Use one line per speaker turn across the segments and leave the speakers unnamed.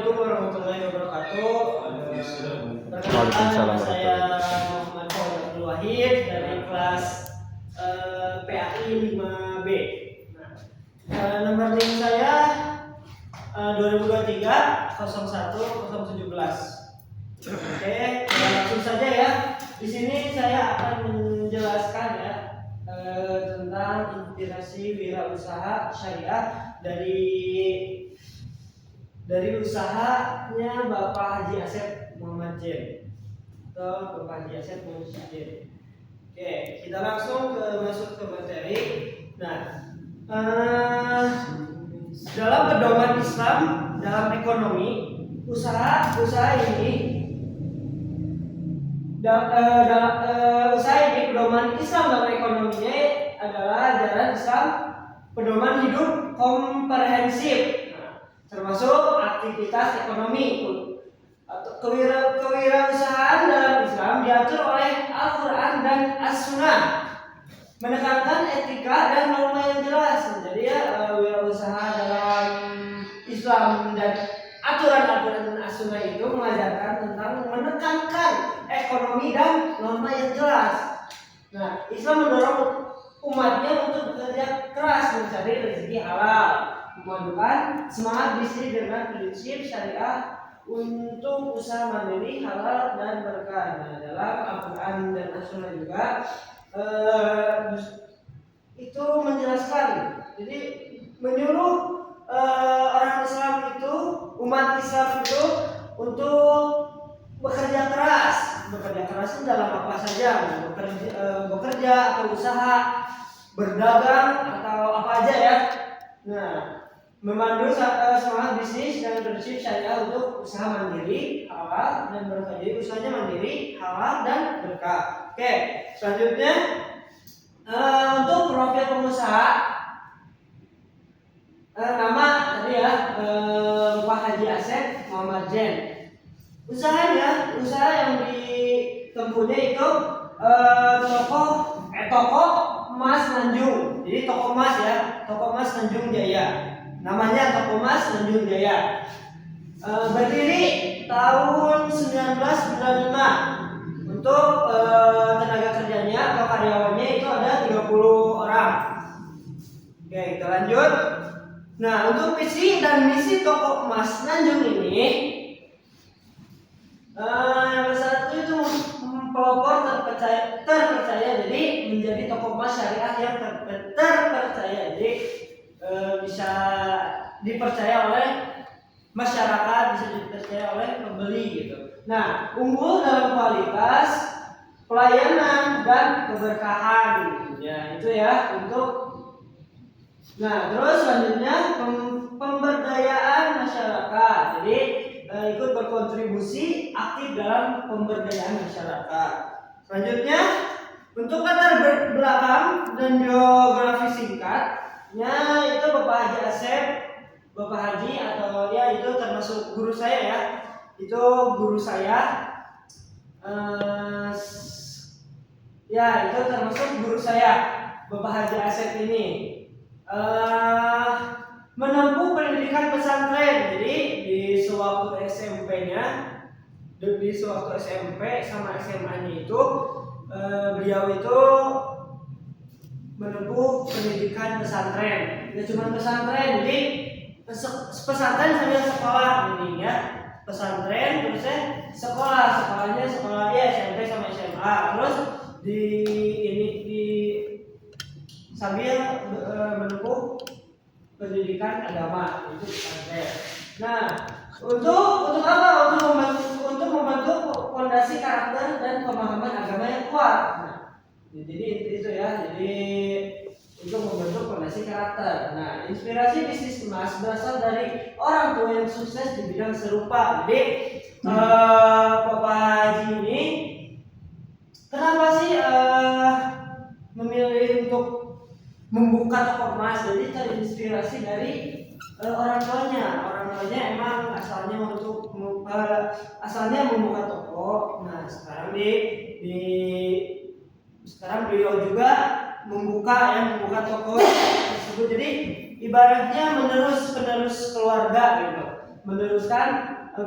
Assalamualaikum warahmatullahi wabarakatuh.
Waalaikumsalam
Saya
warahmatullahi
Muhammad Fauzan Wahid dari kelas PAI 5B. Nomor link saya 2023 01 017. Oke, langsung saja ya. Di sini saya akan menjelaskan ya tentang inspirasi wirausaha syariah dari usahanya Bapak Haji Asep Muhammad Jen atau Bapak Haji Asep Muhammad Jen. Oke, kita langsung masuk ke materi. Nah, dalam pedoman Islam dalam ekonomi, usaha ini pedoman Islam dalam ekonominya adalah ajaran Islam pedoman hidup komprehensif, termasuk aktivitas ekonomi atau kewirausahaan dalam Islam diatur oleh Al-Quran dan As-Sunnah, menekankan etika dan norma yang jelas. Jadi wirausaha dalam Islam dan aturan-aturan As-Sunnah itu mengajarkan tentang menekankan ekonomi dan norma yang jelas. Nah, Islam mendorong umatnya untuk bekerja keras mencari rezeki halal, memadukan semangat bisnis dengan prinsip syariah untuk usaha mandiri, halal dan berkah. Nah, dalam Al-Quran dan As-Sunnah juga itu menjelaskan, jadi menyuruh orang Islam itu, umat Islam itu untuk bekerja keras itu dalam apa saja, bekerja atau usaha, berdagang atau apa aja ya. Nah, memandu semangat bisnis dan prinsip syariah untuk usaha mandiri, halal dan berkah. Jadi usahanya mandiri, halal dan berkah. Oke, selanjutnya untuk profil pengusaha, nama tadi ya Bapak Haji Asep Muhammad Jen. Usaha yang ditempuhnya itu toko emas Tanjung. Jadi toko emas ya, toko emas Tanjung Jaya. Namanya toko emas Tanjung Jaya. Berdiri tahun 1995. Untuk tenaga kerjanya atau karyawannya itu ada 30 orang. Oke, kita lanjut. Nah, untuk visi dan misi toko emas Tanjung ini, yang satu itu pelopor terpercaya, jadi menjadi toko emas syariah yang terpercaya, jadi bisa dipercaya oleh masyarakat, bisa dipercaya oleh pembeli gitu. Nah, unggul dalam kualitas pelayanan dan keberkahan gitu. Ya, itu ya untuk. Nah, terus selanjutnya pemberdayaan masyarakat. Jadi ikut berkontribusi aktif dalam pemberdayaan masyarakat. Selanjutnya untuk latar belakang dan biografi singkatnya itu Bapak Haji Asep, Bapak Haji atau ya itu termasuk guru saya ya. Itu guru saya. Ya itu termasuk guru saya, Bapak Haji Asep ini. Menempuh pendidikan pesantren. Jadi di sewaktu SMP-nya, di sewaktu SMP sama SMA-nya itu beliau itu menempuh pendidikan pesantren. Ya cuma pesantren, jadi pesantren sambil sekolah ini ya. Pesantren terusnya sekolahnya sekolah ya SMP sama SMA. Terus di sambil menempuh pendidikan agama itu pesantren. Nah, untuk apa? Untuk membentuk fondasi karakter dan pemahaman agama yang kuat. Nah, jadi itu ya. Jadi untuk membentuk fondasi karakter. Nah, inspirasi bisnis emas berasal dari orang tua yang sukses di bidang serupa. Jadi Bapak Haji ini kenapa sih memilih untuk membuka toko emas? Jadi terinspirasi dari orang tuanya. Orang tuanya emang asalnya membuka toko. Nah, sekarang sekarang beliau juga membuka toko tersebut. Jadi ibaratnya penerus keluarga gitu. meneruskan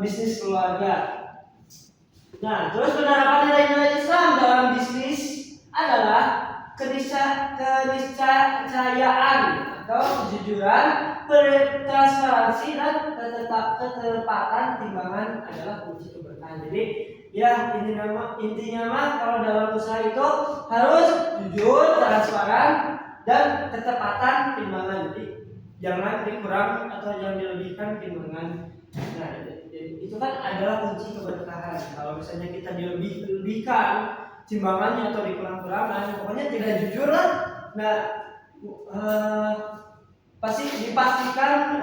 bisnis keluarga. Nah, terus penerapan nilai-nilai Islam dalam bisnis adalah keniscayaan atau kejujuran, transparansi dan ketepatan timbangan adalah kunci keberkahan. Jadi ya intinya mah kalau dalam usaha itu harus jujur, transparan dan ketepatan timbangan. Jadi jangan dikurang atau jangan dilebihkan timbangan. Nah, itu kan adalah kunci keberkahan. Kalau misalnya kita dilebihkan timbangannya atau dikurang-kurangkan, pokoknya tidak jujur lah. Nah, pasti dipastikan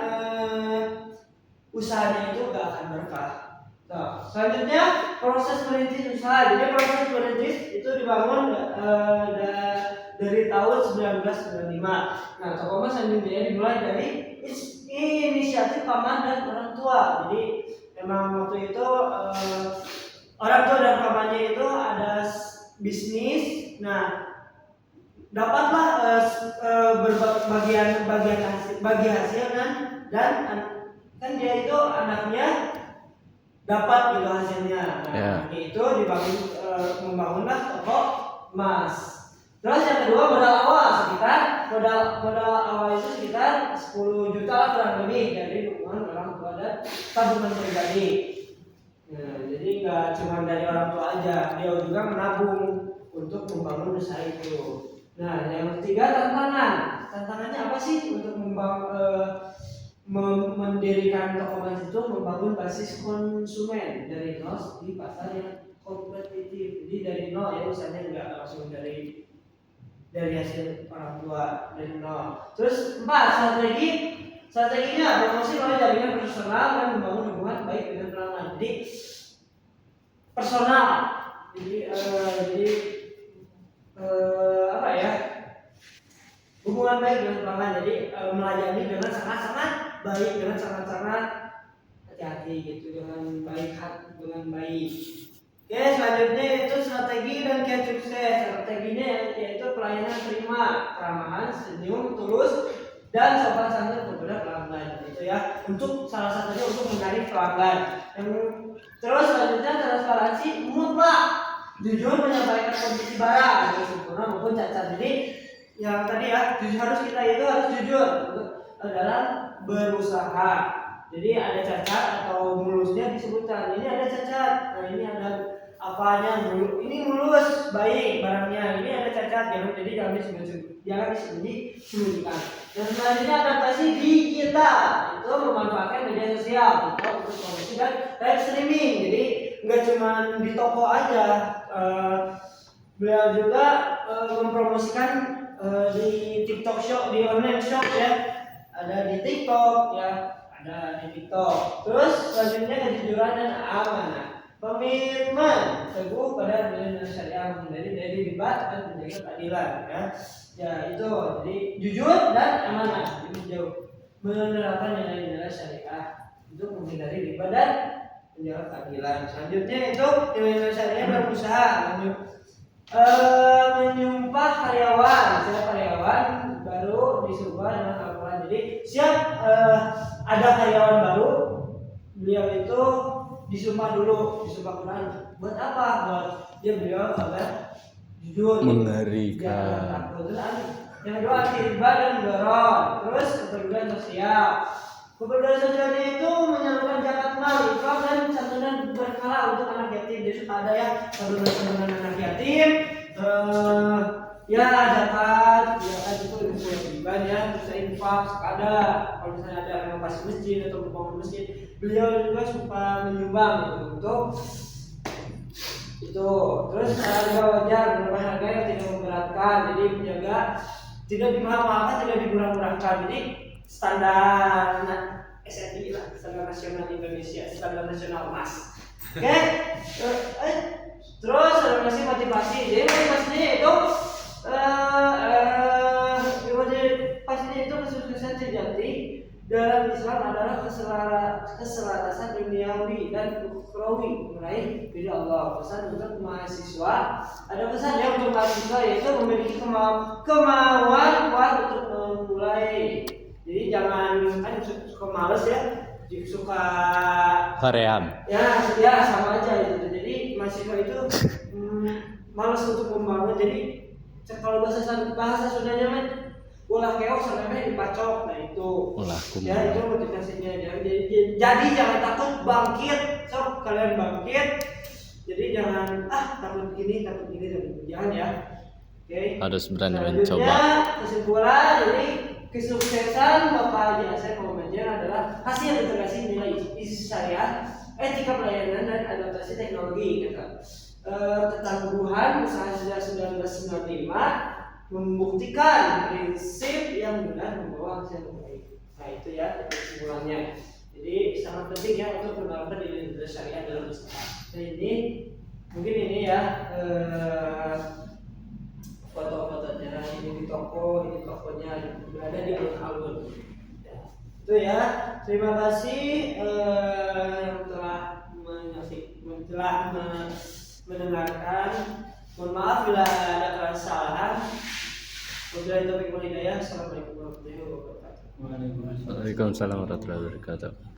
usahanya itu gak akan berkah. Nah, selanjutnya proses merintis usaha. Jadi proses merintis itu dibangun dari tahun 1995. Nah, Toko Emas Indonesia dimulai dari inisiatif paman dan orang tua. Jadi memang waktu itu orang tua dan pamannya itu ada bisnis. Nah, dapatlah bagi hasil dan kan dia itu anaknya dapat gitu hasilnya. Nah, itu membangunlah Toko Emas. Terus yang kedua modal awal itu sekitar 10 juta lah kurang lebih dari dukungan orang tua dan tabungan pribadi. Nah, jadi nggak cuma dari orang tua aja, dia juga menabung untuk membangun usaha itu. Nah, yang ketiga tantangannya apa sih untuk mendirikan Toko Emas itu? Membangun basis konsumen dari nol di pasar yang kompetitif. Jadi dari nol ya, usahanya nggak langsung dari hasil orang tua dari nol. Terus 4, strateginya promosi melalui jaringan personal dan membangun hubungan baik dengan pelanggan. Jadi personal, apa ya, hubungan baik dengan pelanggan. Jadi melayani dengan sangat-sangat baik, dengan sangat-sangat hati-hati gitu, dengan baik. Oke, selanjutnya itu strategi dan kiat sukses. Strateginya yaitu pelayanan prima, keramahan, senyum, tulus, dan sopan santun kepada pelanggan. Itu ya, untuk salah satunya untuk menarik pelanggan. Terus selanjutnya transparansi mutlak, jujur menyampaikan kondisi barang, baik sempurna maupun cacat. Jadi yang tadi ya, kita itu harus jujur dalam berusaha. Jadi ada cacat atau mulusnya disebutkan, ini ada cacat, nah ini ada apanya, ini mulus baik barangnya, ini ada cacat, jangan disembunyikan. Dan selanjutnya adaptasi digital, itu memanfaatkan media sosial untuk promosi dan live streaming. Jadi nggak cuma di toko aja, beliau juga mempromosikan di TikTok Shop, di online shop ya, ada di TikTok ya, ada di TikTok. Terus selanjutnya kejujuran dan amanah. Komitmen teguh pada nilai syariah, menghindari dari riba dan menjaga keadilan ya. Ya itu, jadi jujur dan amanah, menerapkan nilai-nilai syariah untuk menghindari riba dan menjaga keadilan. Selanjutnya itu nilai-nilai syariah dalam usaha, menyumpah karyawan. Setiap karyawan baru disumpah dengan Al-Quran. Jadi siap ada karyawan baru, beliau itu disumpah Quran. Buat apa? Buat beliau agar jujur,
mengerikan.
Yang kedua anti-riba dan mudorot. Terus kepedulian sosial. Kepedulian sosialnya itu menyalurkan zakat mal, infak dan santunan berkala untuk anak yatim. Jadi ada yang santunan anak yatim, ya zakat itu kewajiban ya, bisa infak ada. Kalau misalnya ada renovasi masjid atau membangun masjid, beliau juga suka menyumbang untuk itu. Terus harga wajar, berapa harga yang tidak memberatkan, jadi menjaga tidak dimahal-mahalkan, tidak dimurah-murahkan. Jadi standar SNI lah, standar nasional Indonesia, standar nasional emas. Oke. Terus ada motivasi. Jadi motivasinya itu kesuksesan sejati dalam Islam adalah keselarasan duniawi dan ukhrawi meraih ridha Allah. Pesan untuk mahasiswa, ada pesan ya untuk mahasiswa, yaitu memiliki kemauan kuat untuk memulai. Jadi jangan suka males ya, suka
Hoream.
ya sama aja gitu. Jadi mahasiswa itu malas untuk membangun. Jadi kalau bahasa Sundanya mah ulah keok sebenarnya dipacok. Nah itu
Ulah
ya
kumaha.
itu motivasinya. Jadi jangan takut bangkit. Sok kalian bangkit. Jadi jangan takut gini jangan ya. Oke.
Harus berani
Selanjutnya,
mencoba.
kesimpulan, jadi kesuksesan Bapak Haji Asep Muhammadiyah adalah hasil integrasi nilai isi syariah, etika pelayanan dan adaptasi teknologi. Ketangguhan usaha sejak 1995 membuktikan prinsip yang benar membawa hasil terbaik. Nah itu ya kesimpulannya. Jadi sangat penting ya untuk menerapkan nilai syariah dalam usaha. Nah ini mungkin ini ya foto-fotonya ini di tokonya berada di alun-alun. Ya, itu ya. Terima kasih yang telah mendengarkan. Mohon maaf bila ada kesalahan. Wabillahi taufiq wal hidayah. Assalamualaikum warahmatullahi wabarakatuh.
Waalaikumsalam warahmatullahi wabarakatuh.